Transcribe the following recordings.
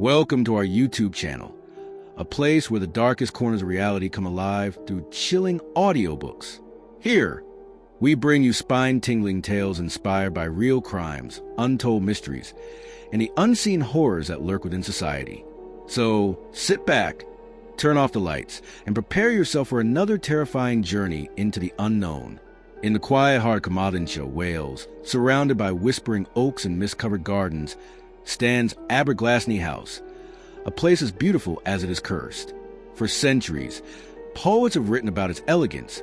Welcome to our YouTube channel, a place where the darkest corners of reality come alive through chilling audiobooks. Here, we bring you spine-tingling tales inspired by real crimes, untold mysteries, and the unseen horrors that lurk within society. So, sit back, turn off the lights, and prepare yourself for another terrifying journey into the unknown. In the quiet heart of Carmarthenshire, Wales, surrounded by whispering oaks and mist-covered gardens, stands Aberglasney House, a place as beautiful as it is cursed. For centuries, poets have written about its elegance,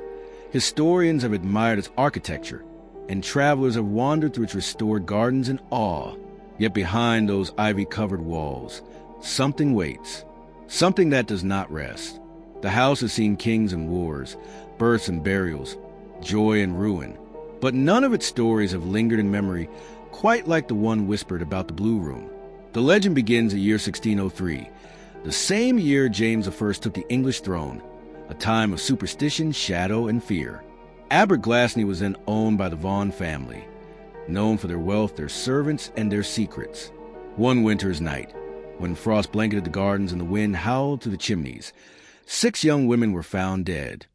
historians have admired its architecture, and travelers have wandered through its restored gardens in awe. Yet behind those ivy-covered walls, something waits, something that does not rest. The house has seen kings and wars, births and burials, joy and ruin, but none of its stories have lingered in memory quite like the one whispered about the Blue Room. The legend begins in year 1603, the same year James I took the English throne, a time of superstition, shadow, and fear. Aberglasney was then owned by the Vaughan family, known for their wealth, their servants, and their secrets. One winter's night, when frost blanketed the gardens and the wind howled through the chimneys, 6 young women were found dead.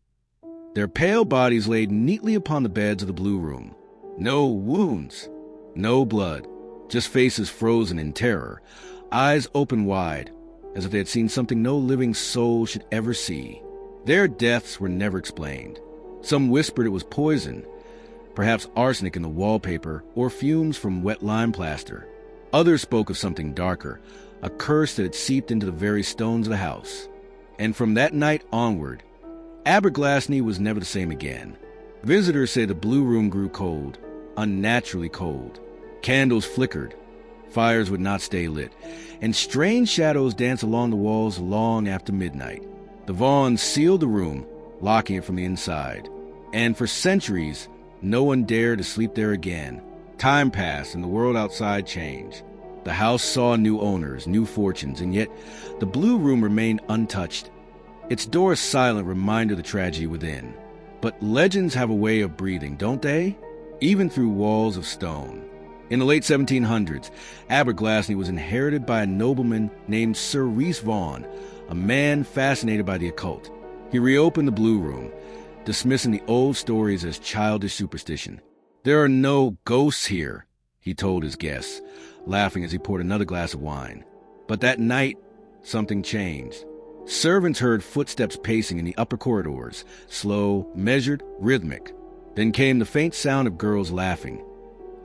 Their pale bodies laid neatly upon the beds of the Blue Room. No wounds, no blood, just faces frozen in terror, eyes open wide, as if they had seen something no living soul should ever see. Their deaths were never explained. Some whispered it was poison, perhaps arsenic in the wallpaper or fumes from wet lime plaster. Others spoke of something darker, a curse that had seeped into the very stones of the house. And from that night onward, Aberglasney was never the same again. Visitors say the Blue Room grew cold, unnaturally cold. Candles flickered, fires would not stay lit, and strange shadows danced along the walls long after midnight. The Vaughans sealed the room, locking it from the inside. And for centuries, no one dared to sleep there again. Time passed and the world outside changed. The house saw new owners, new fortunes, and yet the Blue Room remained untouched. Its doors silent reminder of the tragedy within. But legends have a way of breathing, don't they? Even through walls of stone. In the late 1700s, Aberglasney was inherited by a nobleman named Sir Rhys Vaughan, a man fascinated by the occult. He reopened the Blue Room, dismissing the old stories as childish superstition. "There are no ghosts here," he told his guests, laughing as he poured another glass of wine. But that night, something changed. Servants heard footsteps pacing in the upper corridors, slow, measured, rhythmic. Then came the faint sound of girls laughing,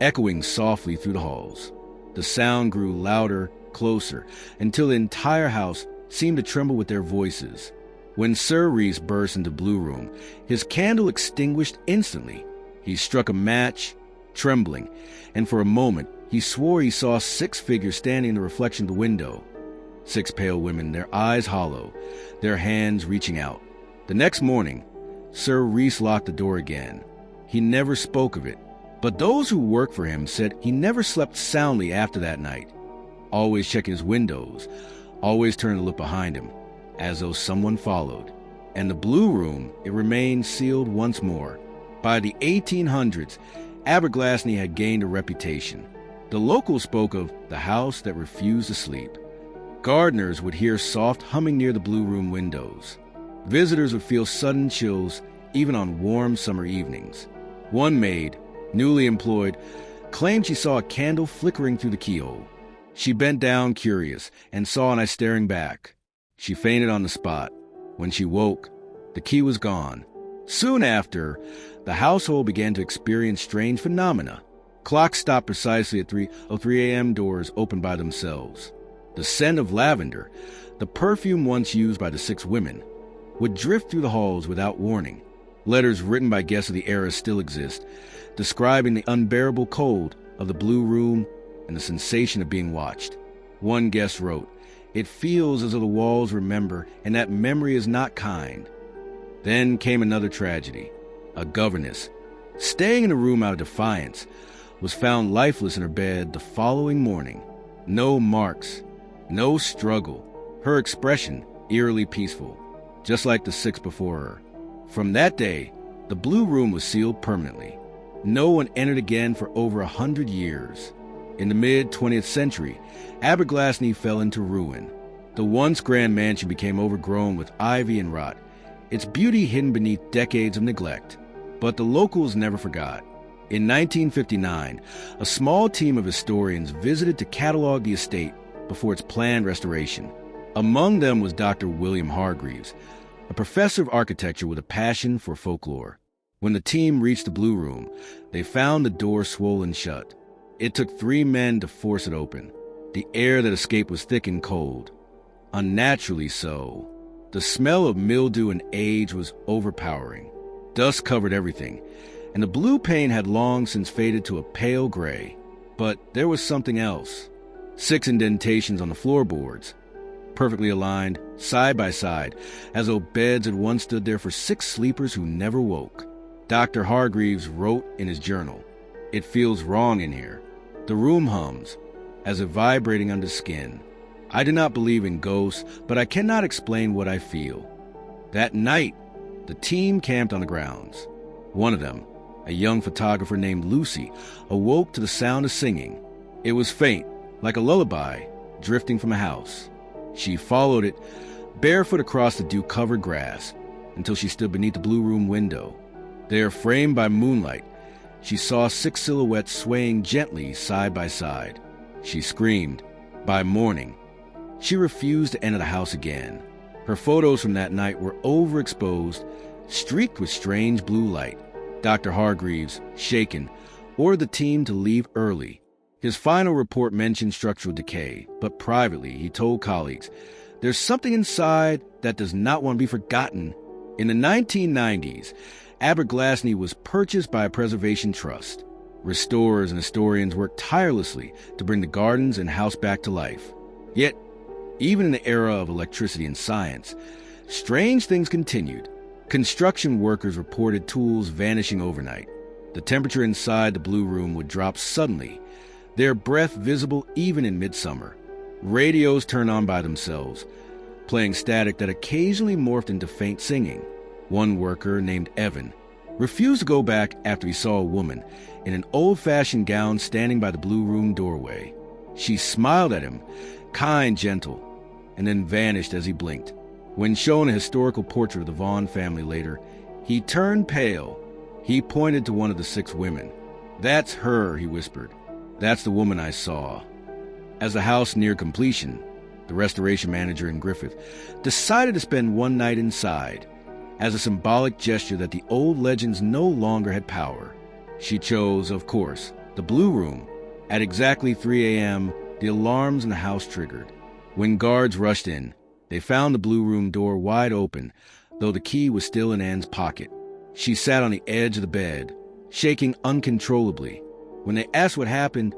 echoing softly through the halls. The sound grew louder, closer, until the entire house seemed to tremble with their voices. When Sir Rhys burst into Blue Room, his candle extinguished instantly. He struck a match, trembling, and for a moment he swore he saw 6 figures standing in the reflection of the window. 6 pale women, their eyes hollow, their hands reaching out. The next morning, Sir Rhys locked the door again. He never spoke of it, but those who worked for him said he never slept soundly after that night, always checking his windows, always turning to look behind him, as though someone followed. And the Blue Room, it remained sealed once more. By the 1800s, Aberglasney had gained a reputation. The locals spoke of the house that refused to sleep. Gardeners would hear soft humming near the Blue Room windows. Visitors would feel sudden chills even on warm summer evenings. One maid, newly employed, claimed she saw a candle flickering through the keyhole. She bent down curious and saw an eye staring back. She fainted on the spot. When she woke, the key was gone. Soon after, the household began to experience strange phenomena. Clocks stopped precisely at 3:03 a.m. Doors opened by themselves. The scent of lavender, the perfume once used by the 6 women, would drift through the halls without warning. Letters written by guests of the era still exist, describing the unbearable cold of the Blue Room and the sensation of being watched. One guest wrote, "It feels as though the walls remember, and that memory is not kind." Then came another tragedy. A governess, staying in a room out of defiance, was found lifeless in her bed the following morning. No marks, no struggle, her expression eerily peaceful, just like the 6 before her. From that day, the Blue Room was sealed permanently. No one entered again for over 100 years. In the mid-20th century, Aberglasney fell into ruin. The once grand mansion became overgrown with ivy and rot, its beauty hidden beneath decades of neglect. But the locals never forgot. In 1959, a small team of historians visited to catalog the estate before its planned restoration. Among them was Dr. William Hargreaves, a professor of architecture with a passion for folklore. When the team reached the Blue Room, they found the door swollen shut. It took 3 men to force it open. The air that escaped was thick and cold. Unnaturally so. The smell of mildew and age was overpowering. Dust covered everything, and the blue paint had long since faded to a pale gray. But there was something else. 6 indentations on the floorboards, perfectly aligned, side by side, as though beds had once stood there for 6 sleepers who never woke. Dr. Hargreaves wrote in his journal, "It feels wrong in here. The room hums, as if vibrating under skin. I do not believe in ghosts, but I cannot explain what I feel." That night, the team camped on the grounds. One of them, a young photographer named Lucy, awoke to the sound of singing. It was faint, like a lullaby, drifting from a house. She followed it, barefoot across the dew-covered grass, until she stood beneath the Blue Room window. There, framed by moonlight, she saw 6 silhouettes swaying gently side by side. She screamed. By morning, she refused to enter the house again. Her photos from that night were overexposed, streaked with strange blue light. Dr. Hargreaves, shaken, ordered the team to leave early. His final report mentioned structural decay, but privately he told colleagues, "There's something inside that does not want to be forgotten." In the 1990s, Aberglasney was purchased by a preservation trust. Restorers and historians worked tirelessly to bring the gardens and house back to life. Yet, even in the era of electricity and science, strange things continued. Construction workers reported tools vanishing overnight. The temperature inside the Blue Room would drop suddenly, their breath visible even in midsummer. Radios turned on by themselves, playing static that occasionally morphed into faint singing. One worker, named Evan, refused to go back after he saw a woman in an old-fashioned gown standing by the Blue Room doorway. She smiled at him, kind, gentle, and then vanished as he blinked. When shown a historical portrait of the Vaughan family later, he turned pale. He pointed to one of the 6 women. "That's her," he whispered. "That's the woman I saw." As the house neared completion, the restoration manager in Griffith decided to spend one night inside, as a symbolic gesture that the old legends no longer had power. She chose, of course, the Blue Room. At exactly 3 a.m., the alarms in the house triggered. When guards rushed in, they found the Blue Room door wide open, though the key was still in Anne's pocket. She sat on the edge of the bed, shaking uncontrollably. When they asked what happened,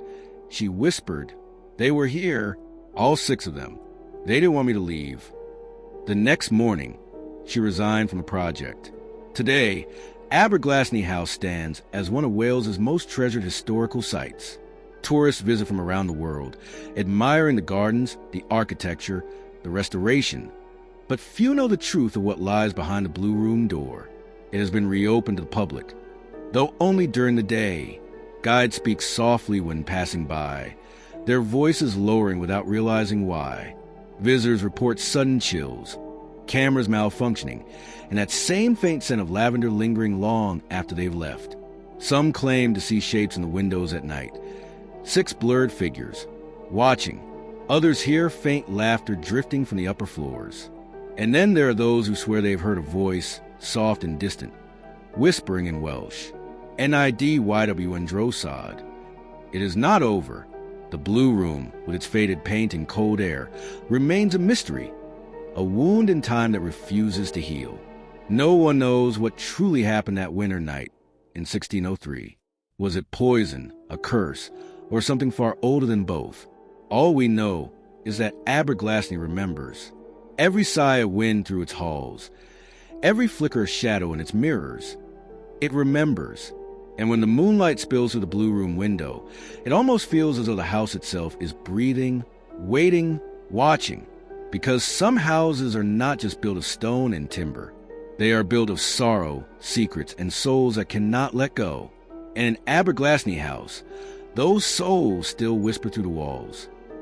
she whispered, "They were here, all 6 of them. They didn't want me to leave." The next morning, she resigned from the project. Today, Aberglasney House stands as one of Wales's most treasured historical sites. Tourists visit from around the world, admiring the gardens, the architecture, the restoration. But few know the truth of what lies behind the Blue Room door. It has been reopened to the public, though only during the day. Guides speak softly when passing by, their voices lowering without realizing why. Visitors report sudden chills, cameras malfunctioning, and that same faint scent of lavender lingering long after they've left. Some claim to see shapes in the windows at night, 6 blurred figures, watching. Others hear faint laughter drifting from the upper floors. And then there are those who swear they've heard a voice, soft and distant, whispering in Welsh, "Nid YWN Drosod." It is not over. The Blue Room, with its faded paint and cold air, remains a mystery, a wound in time that refuses to heal. No one knows what truly happened that winter night in 1603. Was it poison, a curse, or something far older than both? All we know is that Aberglasney remembers. Every sigh of wind through its halls, every flicker of shadow in its mirrors. It remembers. And when the moonlight spills through the Blue Room window, it almost feels as though the house itself is breathing, waiting, watching. Because some houses are not just built of stone and timber. They are built of sorrow, secrets, and souls that cannot let go. And in Aberglasney House, Those souls still whisper through the walls,